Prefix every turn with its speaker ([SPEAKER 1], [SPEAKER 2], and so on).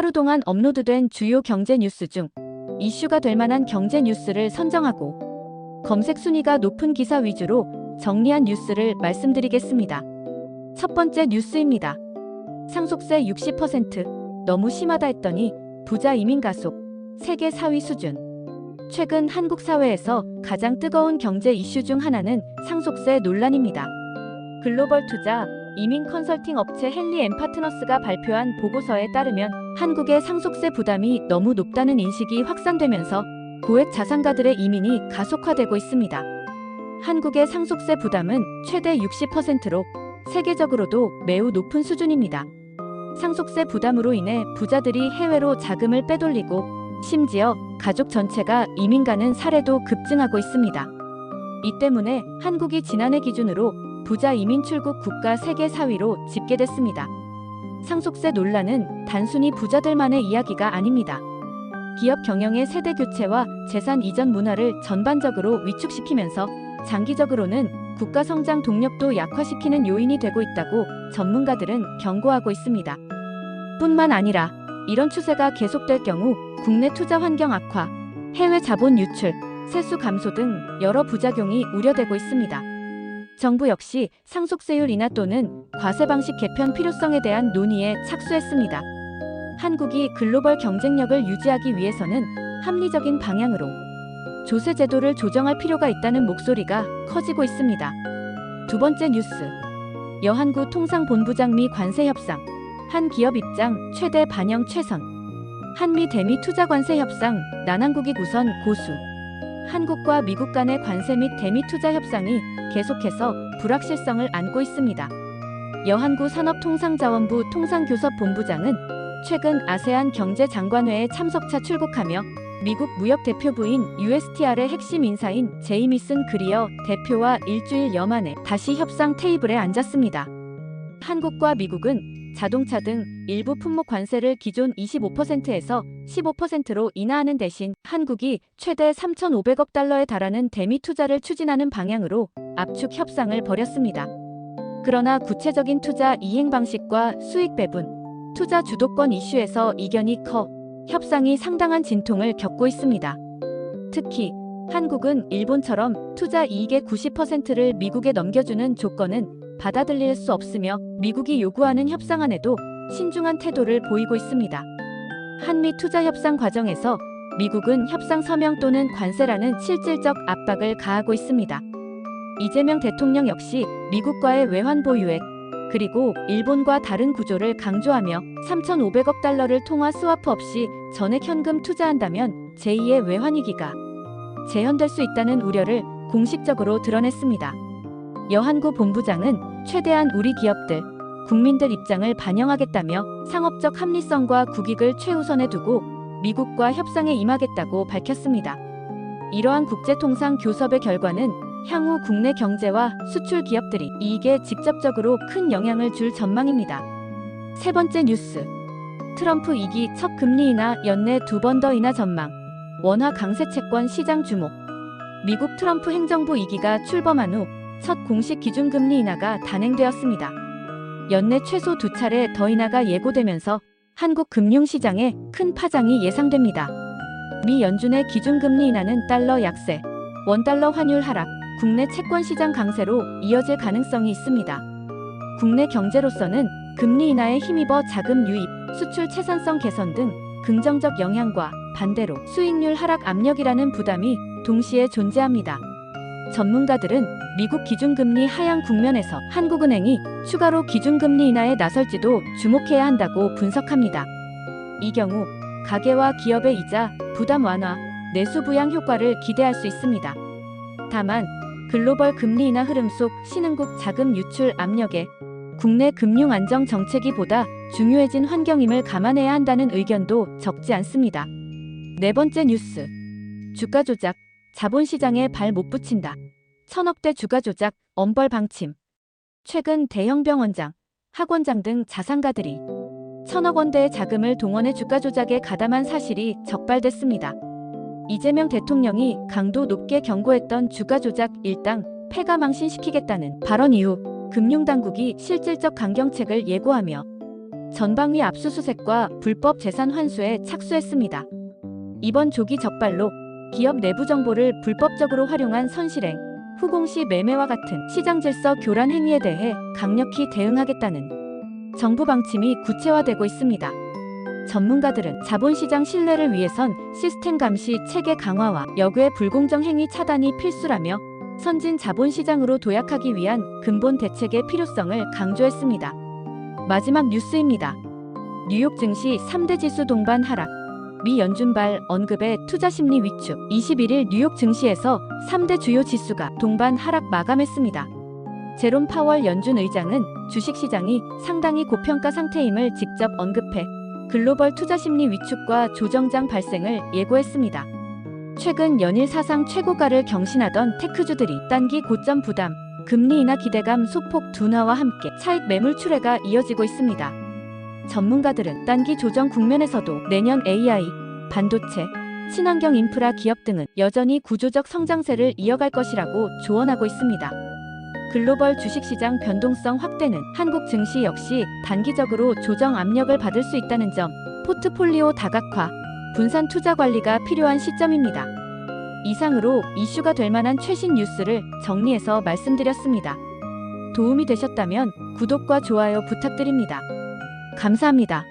[SPEAKER 1] 하루 동안 업로드된 주요 경제 뉴스 중 이슈가 될 만한 경제 뉴스를 선정하고 검색 순위가 높은 기사 위주로 정리한 뉴스를 말씀드리겠습니다. 첫 번째 뉴스입니다. 상속세 60% 너무 심하다 했더니 부자 이민 가속 세계 4위 수준. 최근 한국 사회에서 가장 뜨거운 경제 이슈 중 하나는 상속세 논란입니다. 글로벌 투자 이민 컨설팅 업체 헨리 앤 파트너스가 발표한 보고서에 따르면 한국의 상속세 부담이 너무 높다는 인식이 확산되면서 고액 자산가들의 이민이 가속화되고 있습니다. 한국의 상속세 부담은 최대 60%로 세계적으로도 매우 높은 수준입니다. 상속세 부담으로 인해 부자들이 해외로 자금을 빼돌리고 심지어 가족 전체가 이민 가는 사례도 급증하고 있습니다. 이 때문에 한국이 지난해 기준으로 부자 이민 출국 국가 세계 4위로 집계됐습니다. 상속세 논란은 단순히 부자들만의 이야기가 아닙니다. 기업 경영의 세대 교체와 재산 이전 문화를 전반적으로 위축시키면서 장기적으로는 국가 성장 동력도 약화시키는 요인이 되고 있다고 전문가들은 경고하고 있습니다. 뿐만 아니라 이런 추세가 계속될 경우 국내 투자 환경 악화, 해외 자본 유출, 세수 감소 등 여러 부작용이 우려되고 있습니다. 정부 역시 상속세율 인하 또는 과세 방식 개편 필요성에 대한 논의에 착수했습니다. 한국이 글로벌 경쟁력을 유지하기 위해서는 합리적인 방향으로 조세 제도를 조정할 필요가 있다는 목소리가 커지고 있습니다. 두 번째 뉴스. 여한구 통상본부장 미 관세 협상. 한 기업 입장 최대 반영 최선. 한미 대미 투자 관세 협상 난항국익 우선 고수. 한국과 미국 간의 관세 및 대미 투자 협상이 계속해서 불확실성을 안고 있습니다. 여한구 산업통상자원부 통상교섭본부장은 최근 아세안 경제장관회에 참석차 출국하며 미국 무역대표부인 USTR의 핵심 인사인 제이미슨 그리어 대표와 일주일여 만에 다시 협상 테이블에 앉았습니다. 한국과 미국은 자동차 등 일부 품목 관세를 기존 25%에서 15%로 인하하는 대신 한국이 최대 3,500억 달러에 달하는 대미 투자를 추진하는 방향으로 압축 협상을 벌였습니다. 그러나 구체적인 투자 이행 방식과 수익 배분, 투자 주도권 이슈에서 이견이 커 협상이 상당한 진통을 겪고 있습니다. 특히 한국은 일본처럼 투자 이익의 90%를 미국에 넘겨주는 조건은 받아들일 수 없으며 미국이 요구하는 협상안에도 신중한 태도를 보이고 있습니다. 한미 투자 협상 과정에서 미국은 협상 서명 또는 관세라는 실질적 압박을 가하고 있습니다. 이재명 대통령 역시 미국과의 외환 보유액 그리고 일본과 다른 구조를 강조하며 3,500억 달러를 통화 스와프 없이 전액 현금 투자한다면 제2의 외환위기가 재현될 수 있다는 우려를 공식적으로 드러냈습니다. 여한구 본부장은 최대한 우리 기업들, 국민들 입장을 반영하겠다며 상업적 합리성과 국익을 최우선에 두고 미국과 협상에 임하겠다고 밝혔습니다. 이러한 국제통상 교섭의 결과는 향후 국내 경제와 수출 기업들이 이익에 직접적으로 큰 영향을 줄 전망입니다. 세 번째 뉴스. 트럼프 2기 첫 금리 인하 연내 2번 더 인하 전망. 원화 강세 채권 시장 주목. 미국 트럼프 행정부 2기가 출범한 후 첫 공식 기준금리 인하가 단행되었습니다. 연내 최소 2차례 더 인하가 예고되면서 한국 금융시장에 큰 파장이 예상됩니다. 미 연준의 기준금리 인하는 달러 약세, 원달러 환율 하락, 국내 채권 시장 강세로 이어질 가능성이 있습니다. 국내 경제로서는 금리 인하에 힘입어 자금 유입, 수출 채산성 개선 등 긍정적 영향과 반대로 수익률 하락 압력이라는 부담이 동시에 존재합니다. 전문가들은 미국 기준금리 하향 국면에서 한국은행이 추가로 기준금리 인하에 나설지도 주목해야 한다고 분석합니다. 이 경우 가계와 기업의 이자, 부담 완화, 내수 부양 효과를 기대할 수 있습니다. 다만 글로벌 금리 인하 흐름 속 신흥국 자금 유출 압력에 국내 금융 안정 정책이 보다 중요해진 환경임을 감안해야 한다는 의견도 적지 않습니다. 네 번째 뉴스. 주가 조작, 자본시장에 발 못 붙인다. 천억대 주가 조작, 엄벌 방침. 최근 대형 병원장, 학원장 등 자산가들이 천억 원대의 자금을 동원해 주가 조작에 가담한 사실이 적발됐습니다. 이재명 대통령이 강도 높게 경고했던 주가 조작 일당 폐가 망신시키겠다는 발언 이후 금융당국이 실질적 강경책을 예고하며 전방위 압수수색과 불법 재산 환수에 착수했습니다. 이번 조기 적발로 기업 내부 정보를 불법적으로 활용한 선실행, 후공시 매매와 같은 시장 질서 교란 행위에 대해 강력히 대응하겠다는 정부 방침이 구체화되고 있습니다. 전문가들은 자본시장 신뢰를 위해선 시스템 감시 체계 강화와 역외 불공정 행위 차단이 필수라며 선진 자본시장으로 도약하기 위한 근본 대책의 필요성을 강조했습니다. 마지막 뉴스입니다. 뉴욕 증시 3대 지수 동반 하락. 미 연준발 언급의 투자심리 위축. 21일 뉴욕 증시에서 3대 주요 지수가 동반 하락 마감했습니다. 제롬 파월 연준 의장은 주식시장이 상당히 고평가 상태임을 직접 언급해 글로벌 투자심리 위축과 조정장 발생을 예고했습니다. 최근 연일 사상 최고가를 경신하던 테크주들이 단기 고점 부담, 금리 인하 기대감 소폭 둔화와 함께 차익 매물 출회가 이어지고 있습니다. 전문가들은 단기 조정 국면에서도 내년 AI, 반도체, 친환경 인프라 기업 등은 여전히 구조적 성장세를 이어갈 것이라고 조언하고 있습니다. 글로벌 주식시장 변동성 확대는 한국 증시 역시 단기적으로 조정 압력을 받을 수 있다는 점, 포트폴리오 다각화, 분산 투자 관리가 필요한 시점입니다. 이상으로 이슈가 될 만한 최신 뉴스를 정리해서 말씀드렸습니다. 도움이 되셨다면 구독과 좋아요 부탁드립니다. 감사합니다.